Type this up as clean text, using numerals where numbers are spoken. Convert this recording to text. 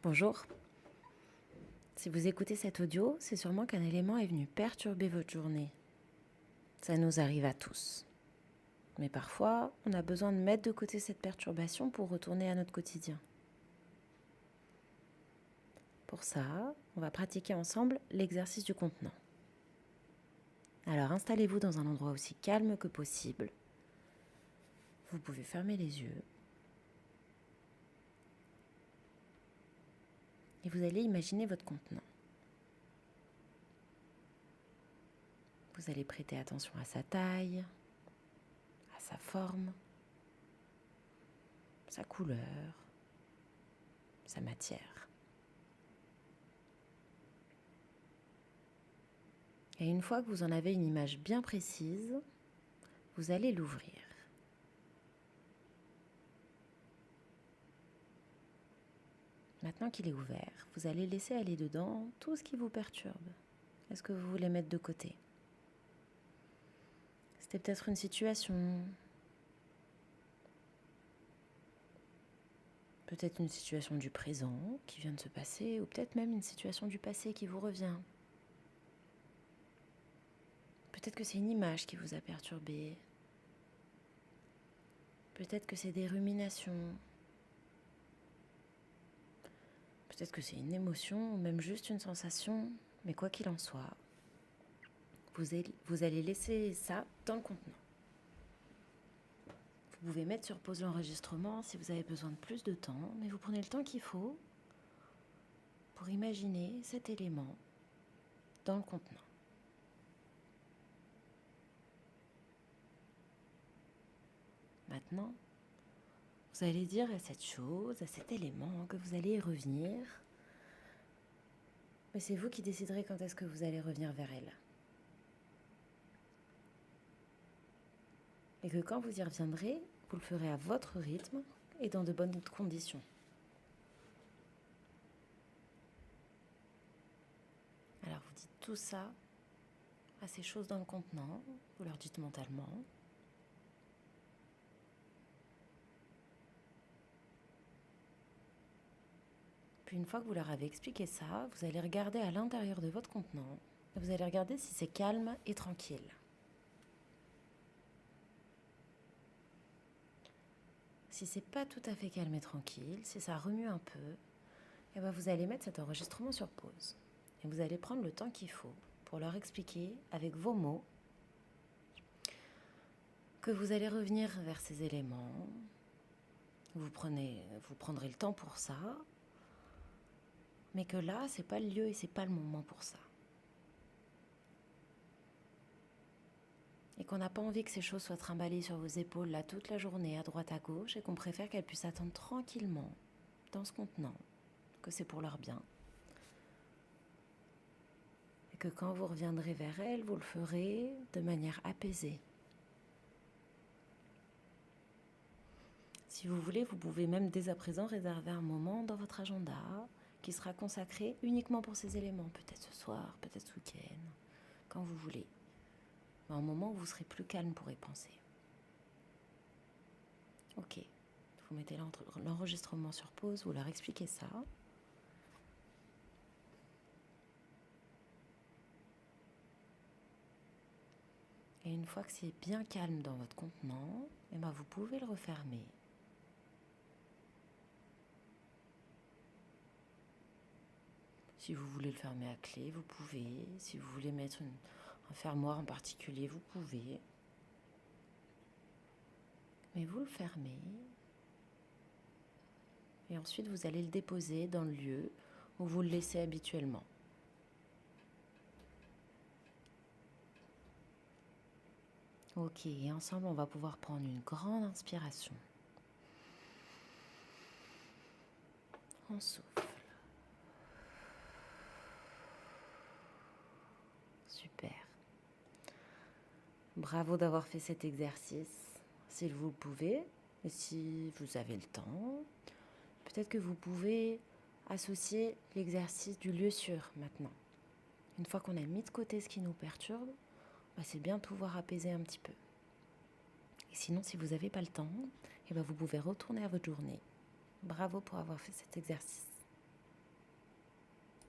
Bonjour. Si vous écoutez cet audio, c'est sûrement qu'un élément est venu perturber votre journée. Ça nous arrive à tous. Mais parfois, on a besoin de mettre de côté cette perturbation pour retourner à notre quotidien. Pour ça, on va pratiquer ensemble l'exercice du contenant. Alors installez-vous dans un endroit aussi calme que possible. Vous pouvez fermer les yeux. Et vous allez imaginer votre contenant. Vous allez prêter attention à sa taille, à sa forme, sa couleur, sa matière. Et une fois que vous en avez une image bien précise, vous allez l'ouvrir. Maintenant qu'il est ouvert, vous allez laisser aller dedans tout ce qui vous perturbe. Est-ce que vous voulez mettre de côté ? C'était peut-être une situation, peut-être une situation du présent qui vient de se passer, ou peut-être même une situation du passé qui vous revient. Peut-être que c'est une image qui vous a perturbé. Peut-être que c'est des ruminations. Peut-être que c'est une émotion ou même juste une sensation, mais quoi qu'il en soit, vous allez laisser ça dans le contenant. Vous pouvez mettre sur pause l'enregistrement si vous avez besoin de plus de temps, mais vous prenez le temps qu'il faut pour imaginer cet élément dans le contenant. Maintenant, vous allez dire à cette chose, à cet élément que vous allez y revenir, mais c'est vous qui déciderez quand est-ce que vous allez revenir vers elle. Et que quand vous y reviendrez, vous le ferez à votre rythme et dans de bonnes conditions. Alors vous dites tout ça à ces choses dans le contenant, vous leur dites mentalement. Puis une fois que vous leur avez expliqué ça, vous allez regarder à l'intérieur de votre contenant et vous allez regarder si c'est calme et tranquille. Si c'est pas tout à fait calme et tranquille, si ça remue un peu, et vous allez mettre cet enregistrement sur pause. Et vous allez prendre le temps qu'il faut pour leur expliquer avec vos mots que vous allez revenir vers ces éléments. Vous prendrez le temps pour ça, mais que là, c'est pas le lieu et c'est pas le moment pour ça. Et qu'on n'a pas envie que ces choses soient trimballées sur vos épaules là toute la journée, à droite à gauche, et qu'on préfère qu'elles puissent attendre tranquillement dans ce contenant, que c'est pour leur bien. Et que quand vous reviendrez vers elles, vous le ferez de manière apaisée. Si vous voulez, vous pouvez même dès à présent réserver un moment dans votre agenda qui sera consacré uniquement pour ces éléments, peut-être ce soir, peut-être ce week-end, quand vous voulez. Mais un moment où vous serez plus calme pour y penser. Ok, vous mettez l'enregistrement sur pause, vous leur expliquez ça. Et une fois que c'est bien calme dans votre contenant, vous pouvez le refermer. Si vous voulez le fermer à clé, vous pouvez. Si vous voulez mettre un fermoir en particulier, vous pouvez. Mais vous le fermez. Et ensuite, vous allez le déposer dans le lieu où vous le laissez habituellement. Ok, et ensemble, on va pouvoir prendre une grande inspiration. On souffle. Super. Bravo d'avoir fait cet exercice. Si vous le pouvez, et si vous avez le temps, peut-être que vous pouvez associer l'exercice du lieu sûr maintenant. Une fois qu'on a mis de côté ce qui nous perturbe, c'est bien de pouvoir apaiser un petit peu. Et sinon, si vous n'avez pas le temps, vous pouvez retourner à votre journée. Bravo pour avoir fait cet exercice.